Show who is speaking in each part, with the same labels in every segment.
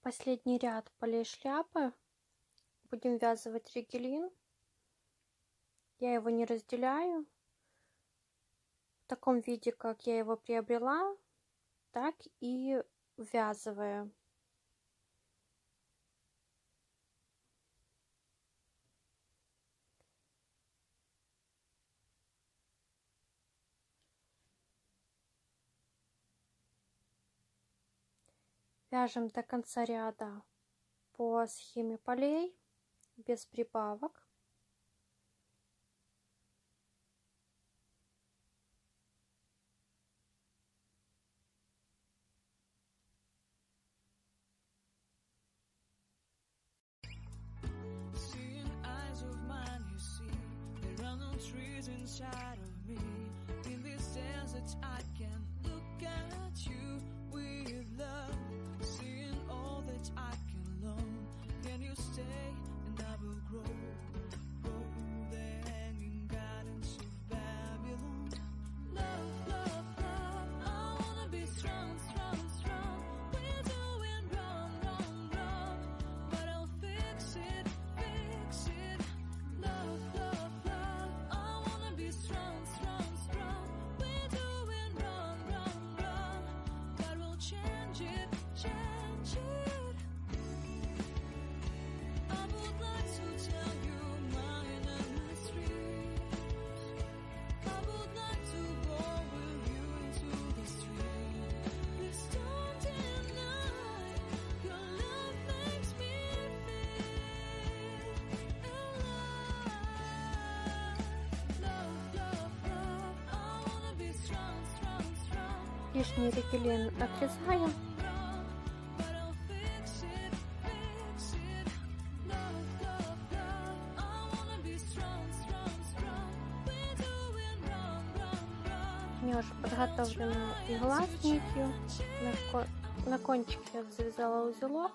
Speaker 1: Последний ряд полей шляпы. Будем вязывать ригелин. Я его не разделяю. В таком виде, как я его приобрела, так и ввязываю. Вяжем до конца ряда по схеме полей, без прибавок.
Speaker 2: Inside of me, in this desert, I can look at you with love, seeing all that I can learn. Can you stay and I will grow? Grow the hanging gardens of Babylon. Love, love, love, I wanna be strong, strong, strong. We're doing wrong, wrong, wrong, but I'll fix it, fix it. Love, love, love, I wanna be strong, strong, strong. We're doing wrong, wrong, wrong, but we'll change it, change it. I would like to tell you my mystery. I would like to go with you into the street. Please don't deny your love makes me feel alive. Love, love, love, I wanna be strong, strong, strong.
Speaker 1: Лишний ригелин отрезаем.
Speaker 2: But I'll fix it, fix it. Love, love, love, I wanna be strong, strong, strong. We're doing wrong, wrong, wrong.
Speaker 1: У меня уже подготовлена игла с нитью. На кончике я завязала узелок.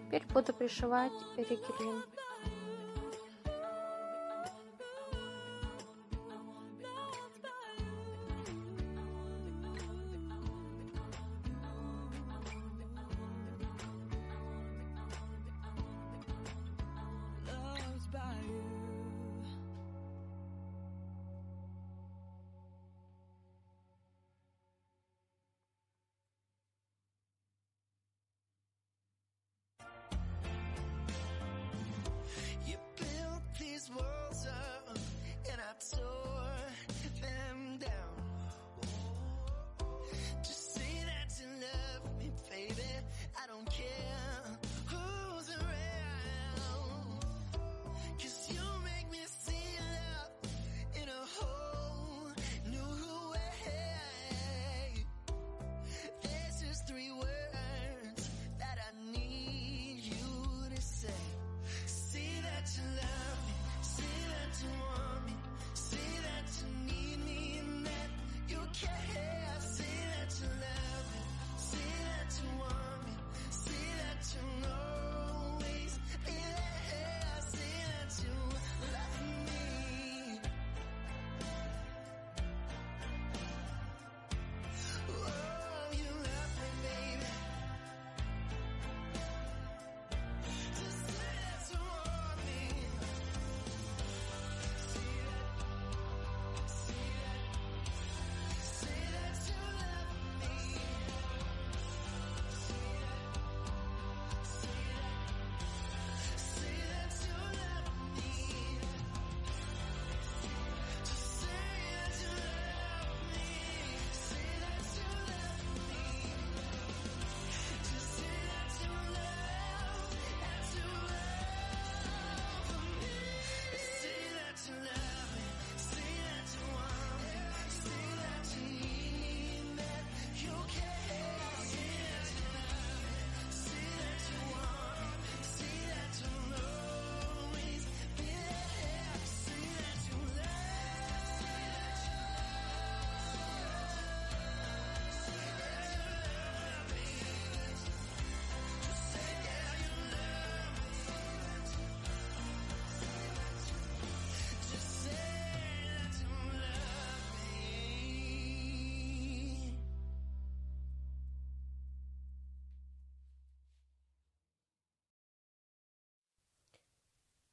Speaker 1: Теперь буду пришивать ригелин.
Speaker 2: Loved by you.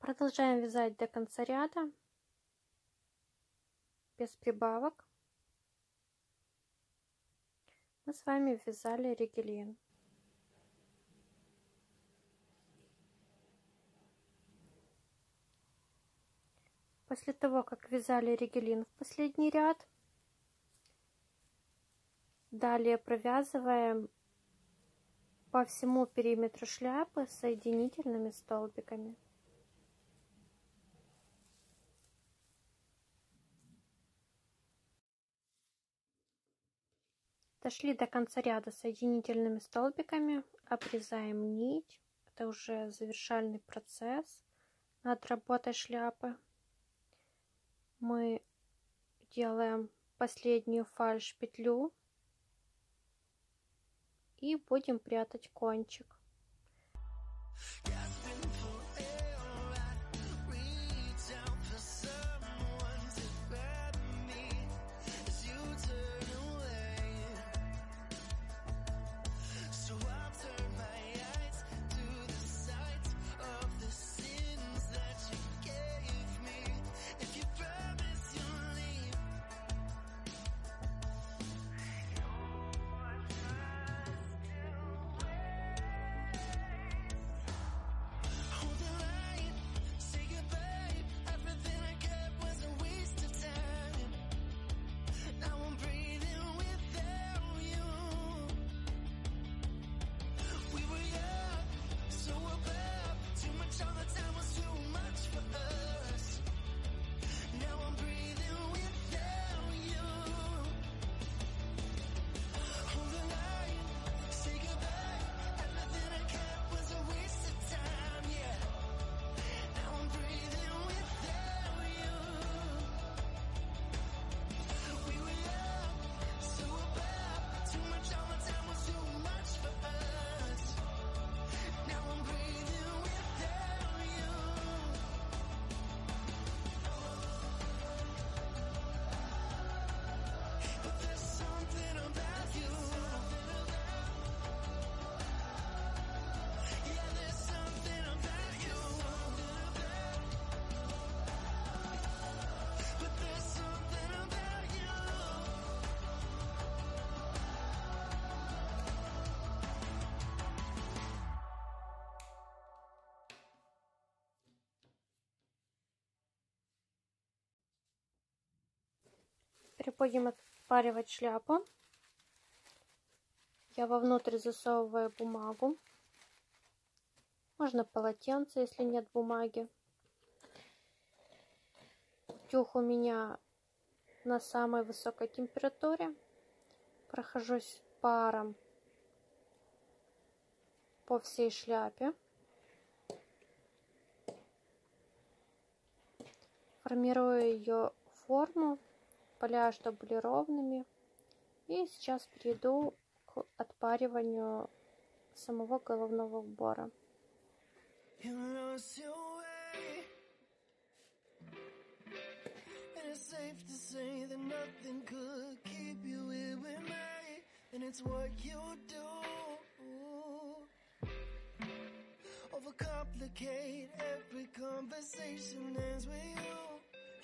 Speaker 1: Продолжаем вязать до конца ряда без прибавок. Мы с вами вязали ригелин. После того, как вязали ригелин в последний ряд, далее провязываем по всему периметру шляпы соединительными столбиками. Дошли до конца ряда соединительными столбиками, обрезаем нить. Это уже завершальный процесс над работой шляпы. Мы делаем последнюю фальш-петлю и будем прятать кончик. Будем отпаривать шляпу. Я вовнутрь засовываю бумагу. Можно полотенце, если нет бумаги. Утюг у меня на самой высокой температуре. Прохожусь паром по всей шляпе. Формирую ее форму. Поля, чтобы были ровными. И сейчас перейду к отпариванию самого головного убора.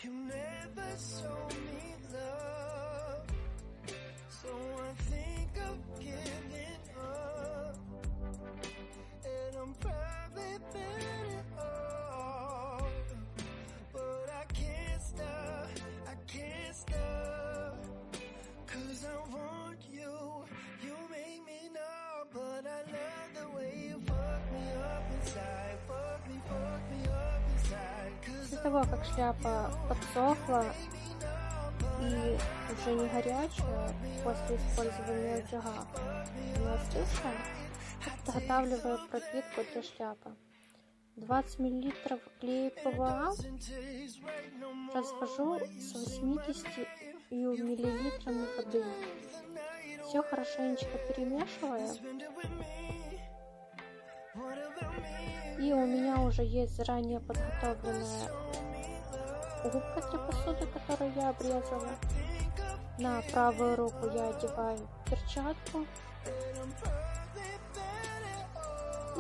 Speaker 2: You never show me love, so I think of giving up, and I'm probably better off, but I can't stop, 'cause I want you, you make me know, but I love the way you fuck me up inside, fuck me up inside.
Speaker 1: После того, как шляпа подсохла и уже не горячая после использования утюга, она остывшая, подготавливаю пропитку для шляпы. 20 мл клея ПВА развожу с 80 мл воды. Все хорошенечко перемешиваю. И у меня уже есть заранее подготовленная губка для посуды, которую я обрезала. На правую руку я одеваю перчатку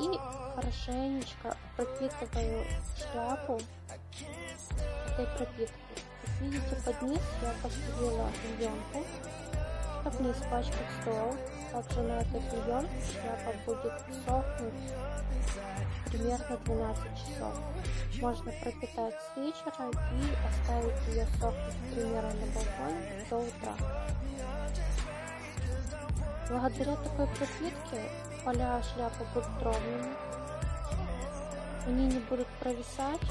Speaker 1: И хорошенечко пропитываю шляпу этой пропиткой. Как видите, под низ я постелила клеенку, чтобы не испачкать стол. Также на этой клеенке шляпа будет сохнуть примерно 12 часов. Можно пропитать с вечера и оставить ее сохнуть примерно на балконе до утра. Благодаря такой пропитке поля шляпы будут ровными, они не будут провисать